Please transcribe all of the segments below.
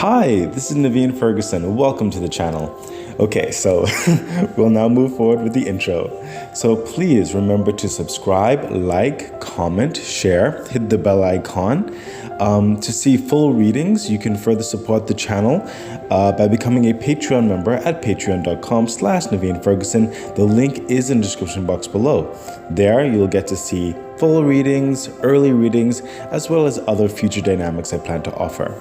Hi, this is Naveen Ferguson. Welcome to the channel. Okay, so we'll now move forward with the intro. So please remember to subscribe, like, comment, share, hit the bell icon. To see full readings, you can further support the channel by becoming a Patreon member at patreon.com/Naveen Ferguson. The link is in the description box below. There, you'll get to see full readings, early readings, as well as other future dynamics I plan to offer.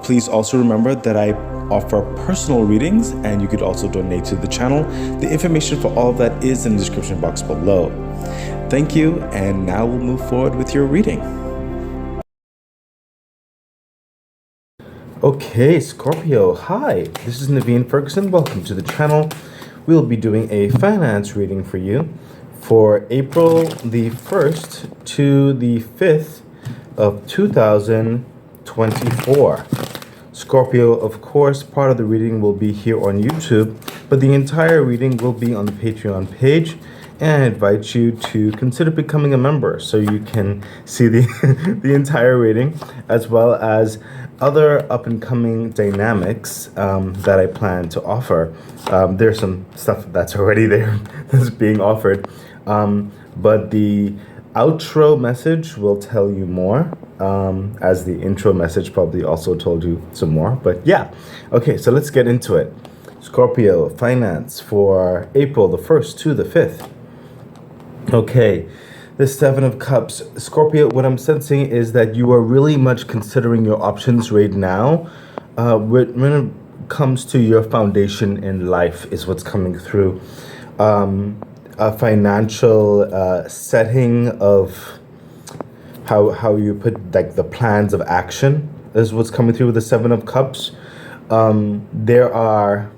Please also remember that I offer personal readings, and you could also donate to the channel. The information for all of that is in the description box below. Thank you, and now we'll move forward with your reading. Okay, Scorpio, hi, this is Naveen Ferguson. Welcome to the channel. We'll be doing a finance reading for you for April the 1st to the 5th of 2024. Scorpio, of course, part of the reading will be here on YouTube, but the entire reading will be on the Patreon page, and I invite you to consider becoming a member so you can see the the entire reading, as well as other up-and-coming dynamics that I plan to offer. There's some stuff that's already there that's being offered, but the outro message will tell you more, as the intro message probably also told you some more. But yeah, okay, so let's get into it. Scorpio finance for April the 1st to the 5th. Okay, the Seven of Cups. Scorpio, what I'm sensing is that you are really much considering your options right now. When it comes to your foundation in life is what's coming through. A financial setting of how you put like the plans of action is what's coming through with the Seven of Cups. There are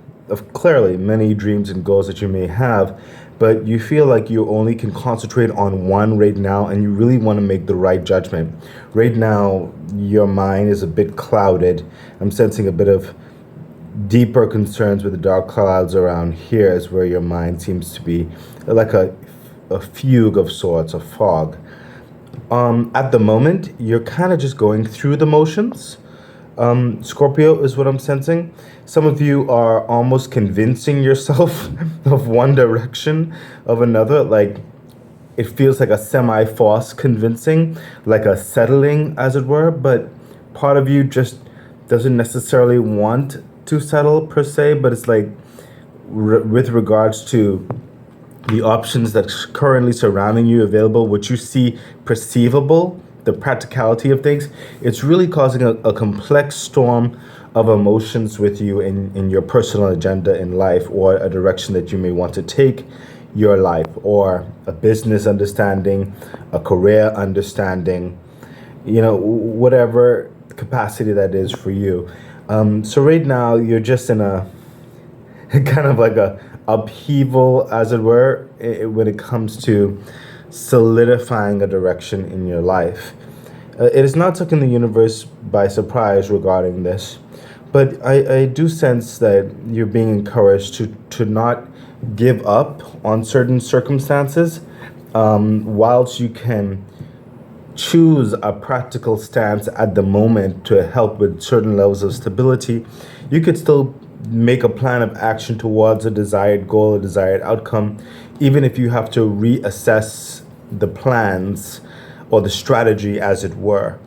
clearly many dreams and goals that you may have, but you feel like you only can concentrate on one right now, and you really want to make the right judgment. Right now, your mind is a bit clouded. I'm sensing a bit of deeper concerns with the dark clouds around here is where your mind seems to be like a fugue of sorts, a fog. At the moment, you're kind of just going through the motions. Scorpio is what I'm sensing. Some of you are almost convincing yourself of one direction of another. Like it feels like a semi-false convincing, like a settling as it were, but part of you just doesn't necessarily want to settle per se, but it's like with regards to the options that's currently surrounding you available, what you see perceivable, the practicality of things, it's really causing a complex storm of emotions with you in your personal agenda in life, or a direction that you may want to take your life, or a business understanding, a career understanding, whatever capacity that is for you. So right now you're just in a kind of like a upheaval, as it were, when it comes to solidifying a direction in your life. It is not taking the universe by surprise regarding this, but I do sense that you're being encouraged to not give up on certain circumstances, whilst you can choose a practical stance at the moment to help with certain levels of stability. You could still make a plan of action towards a desired goal, a desired outcome, even if you have to reassess the plans or the strategy, as it were.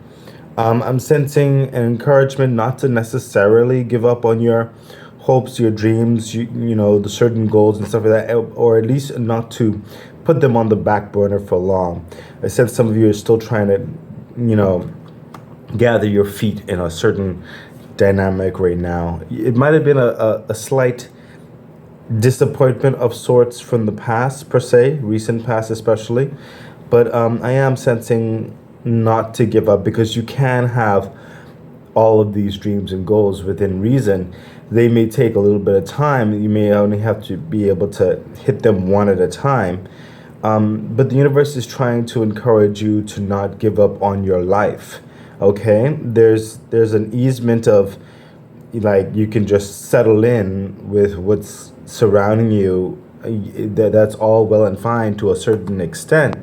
I'm sensing an encouragement not to necessarily give up on your hopes, your dreams, the certain goals and stuff like that, or at least not to put them on the back burner for long. I sense some of you are still trying to, gather your feet in a certain dynamic right now. It might have been a slight disappointment of sorts from the past, per se, recent past especially, but I am sensing not to give up, because you can have all of these dreams and goals within reason. They may take a little bit of time. You may only have to be able to hit them one at a time, but the universe is trying to encourage you to not give up on your life. Okay, there's an easement of like you can just settle in with what's surrounding you. That's all well and fine to a certain extent,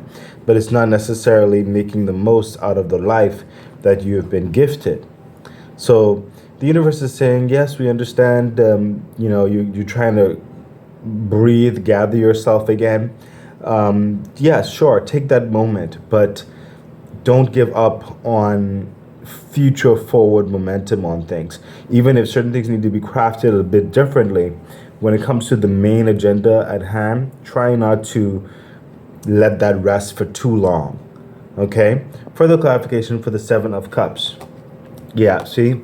but it's not necessarily making the most out of the life that you have been gifted. So the universe is saying, yes, we understand. You're trying to breathe, gather yourself again. Yeah, sure, take that moment, but don't give up on future forward momentum on things. Even if certain things need to be crafted a bit differently, when it comes to the main agenda at hand, try not to let that rest for too long. Okay? Further clarification for the Seven of Cups. Yeah, see?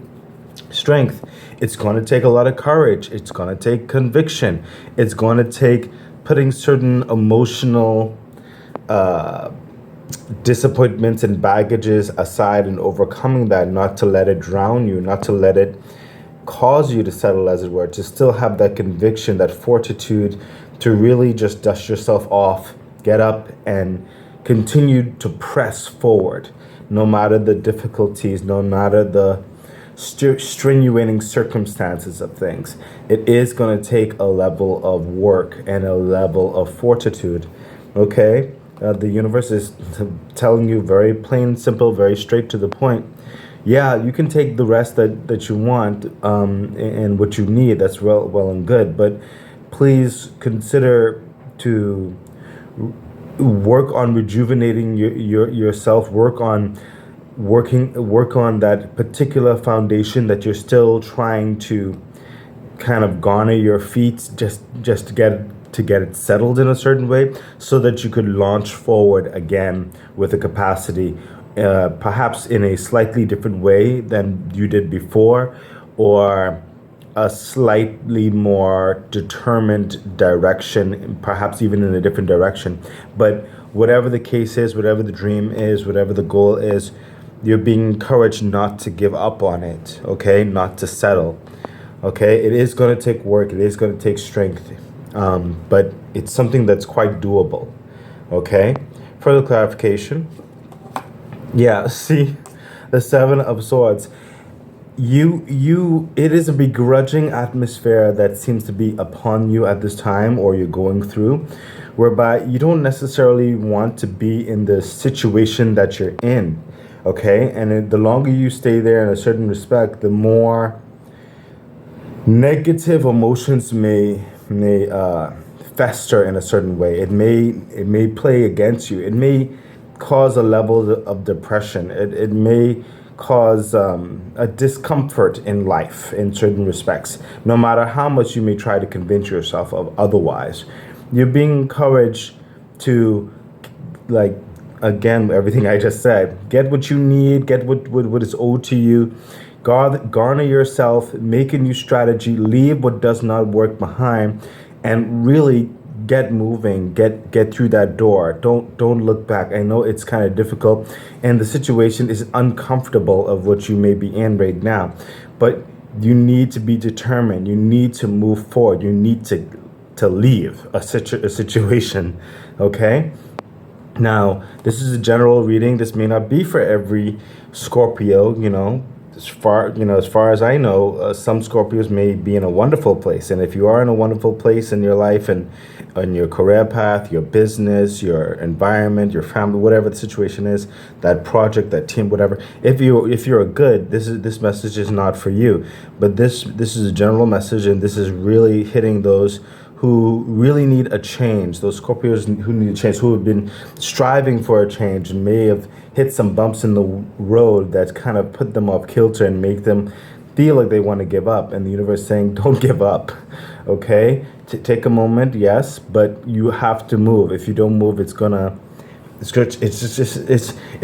Strength. It's going to take a lot of courage. It's going to take conviction. It's going to take putting certain emotional disappointments and baggages aside and overcoming that, not to let it drown you, not to let it cause you to settle, as it were, to still have that conviction, that fortitude to really just dust yourself off, get up, and continue to press forward, no matter the difficulties, no matter the strenuating circumstances of things. It is going to take a level of work and a level of fortitude. Okay? The universe is telling you very plain, simple, very straight to the point. Yeah, you can take the rest that you want and what you need. That's well and good. But please consider to work on rejuvenating yourself. Work on that particular foundation that you're still trying to kind of garner your feet, just to get it settled in a certain way, so that you could launch forward again with a capacity, perhaps in a slightly different way than you did before, or a slightly more determined direction, perhaps even in a different direction. But whatever the case is, whatever the dream is, whatever the goal is, you're being encouraged not to give up on it, okay? Not to settle, okay? It is going to take work. It is going to take strength, but it's something that's quite doable, okay? Further clarification. Yeah, see, the Seven of Swords. It is a begrudging atmosphere that seems to be upon you at this time, or you're going through, whereby you don't necessarily want to be in the situation that you're in, okay? And the longer you stay there in a certain respect, the more negative emotions may fester in a certain way. It may play against you. It may cause a level of depression. It may cause a discomfort in life in certain respects, no matter how much you may try to convince yourself of otherwise. You're being encouraged to, like, again, everything I just said, get what you need, get what is owed to you, garner yourself, make a new strategy, leave what does not work behind, and really get moving, get through that door. Don't look back. I know it's kind of difficult and the situation is uncomfortable of what you may be in right now, but you need to be determined. You need to move forward. You need to leave a situation, okay? Now, this is a general reading. This may not be for every Scorpio, as far as I know, some Scorpios may be in a wonderful place. And if you are in a wonderful place in your life and on your career path, your business, your environment, your family, whatever the situation is, that project, that team, whatever, if you're a good, this message is not for you. But this is a general message, and this is really hitting those who really need a change, those Scorpios who need a change, who have been striving for a change and may have hit some bumps in the road that kind of put them off kilter and make them feel like they want to give up. And the universe saying, don't give up, okay? Take a moment, yes, but you have to move. If you don't move, if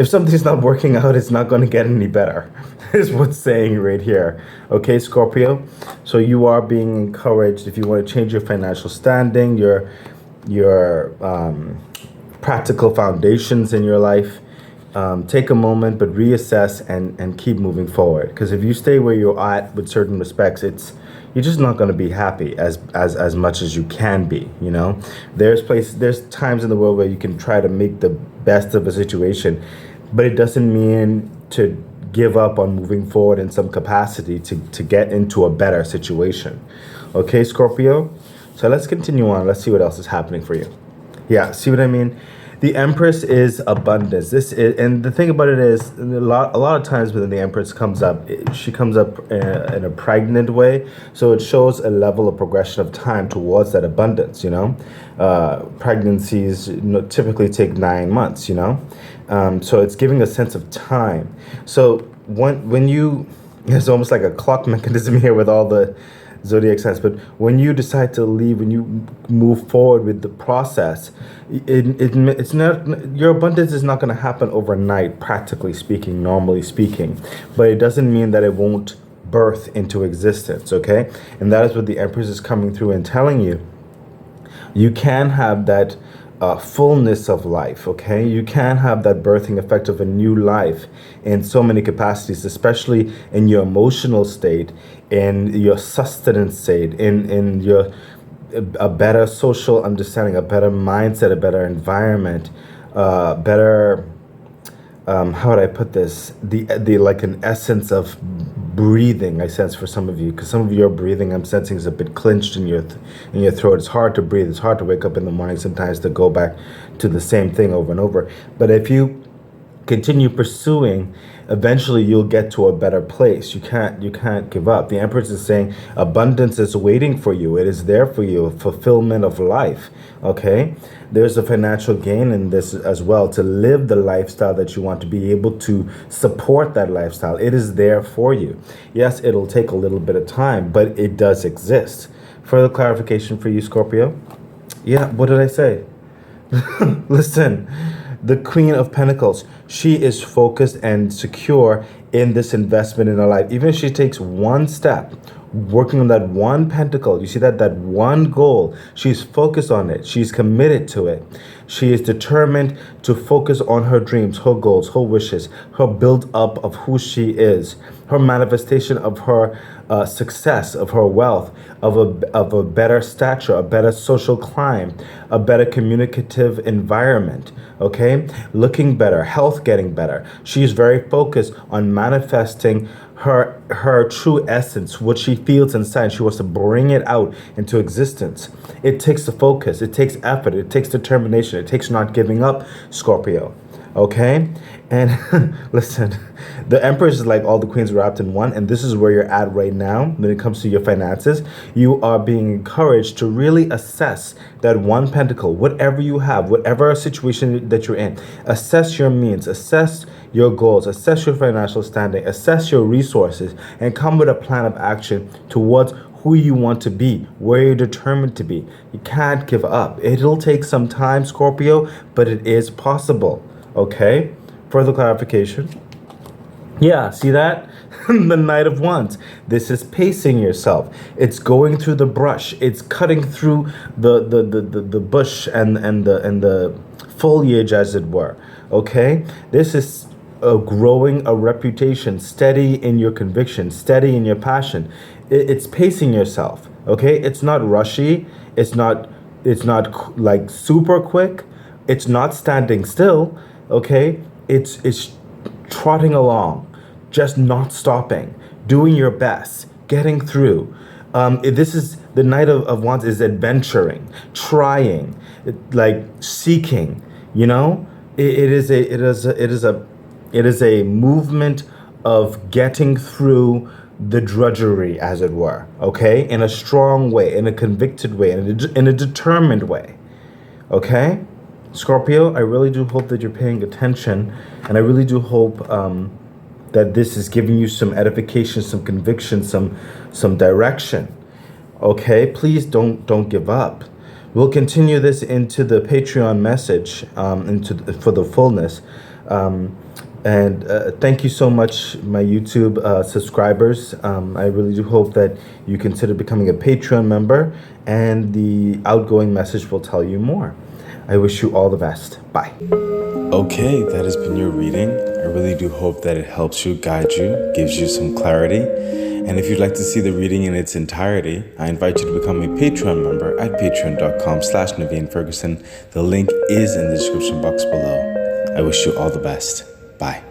something's not working out, it's not going to get any better, is what's saying right here. Okay, Scorpio? So you are being encouraged, if you want to change your financial standing, your practical foundations in your life, take a moment, but reassess and keep moving forward. Because if you stay where you're at with certain respects, you're just not going to be happy as much as you can be, There's times in the world where you can try to make the best of a situation, but it doesn't mean to give up on moving forward in some capacity to get into a better situation. Okay, Scorpio? So let's continue on. Let's see what else is happening for you. Yeah, see what I mean? The Empress is abundance. This is, and the thing about it is, a lot of times when the Empress comes up, she comes up in a pregnant way. So it shows a level of progression of time towards that abundance. Pregnancies typically take 9 months. So it's giving a sense of time. So when you, it's almost like a clock mechanism here with all the zodiac signs, but when you decide to leave, when you move forward with the process, it's not, your abundance is not going to happen overnight, practically speaking, normally speaking, but it doesn't mean that it won't birth into existence. Okay, and that is what the Empress is coming through and telling you. You can have that fullness of life. Okay, you can have that birthing effect of a new life in so many capacities, especially in your emotional state, in your sustenance state, in your a better social understanding, a better mindset, a better environment, better how would I put this? The like an essence of breathing. I sense for some of you, because some of your breathing I'm sensing is a bit clenched in your throat. It's hard to breathe. It's hard to wake up in the morning sometimes to go back to the same thing over and over. But if you continue pursuing, eventually you'll get to a better place. You can't give up. The Empress is saying abundance is waiting for you. It is there for you, fulfillment of life. Okay, there's a financial gain in this as well, to live the lifestyle that you want, to be able to support that lifestyle. It is there for you. Yes, it'll take a little bit of time, but it does exist. Further clarification for you, Scorpio. Yeah, what did I say? Listen, the Queen of Pentacles, she is focused and secure in this investment in her life. Even if she takes one step, working on that one pentacle, you see that one goal, she's focused on it. She's committed to it. She is determined to focus on her dreams, her goals, her wishes, her build up of who she is, her manifestation of her success, of her wealth, of a better stature, a better social climb, a better communicative environment. Okay, looking better, health getting better. She's very focused on manifesting her true essence, what she feels inside. She wants to bring it out into existence. It takes the focus, it takes effort, it takes determination, it takes not giving up, Scorpio. Okay, and listen, the Empress is like all the queens wrapped in one, and this is where you're at right now when it comes to your finances. You are being encouraged to really assess that one pentacle, whatever you have, whatever situation that you're in. Assess your means, assess your goals, assess your financial standing, assess your resources, and come with a plan of action towards who you want to be, where you're determined to be. You can't give up. It'll take some time, Scorpio, but it is possible. Okay, further clarification. Yeah, see that? The Knight of Wands. This is pacing yourself. It's going through the brush. It's cutting through the bush and the foliage, as it were. Okay, this is growing a reputation, steady in your conviction, steady in your passion. It's pacing yourself. Okay, it's not rushy. It's not like super quick. It's not standing still. Okay, it's trotting along, just not stopping, doing your best, getting through. This is the Knight of Wands is adventuring, trying, like seeking. It is a movement of getting through the drudgery, as it were. Okay, in a strong way, in a convicted way, in a determined way. Okay. Scorpio, I really do hope that you're paying attention, and I really do hope that this is giving you some edification, some conviction, some direction. Okay, please don't give up. We'll continue this into the Patreon message, for the fullness. And thank you so much, my YouTube subscribers. I really do hope that you consider becoming a Patreon member, and the outgoing message will tell you more. I wish you all the best. Bye. Okay, that has been your reading. I really do hope that it helps you, guides you, gives you some clarity. And if you'd like to see the reading in its entirety, I invite you to become a Patreon member at patreon.com/Naveen Ferguson. The link is in the description box below. I wish you all the best. Bye.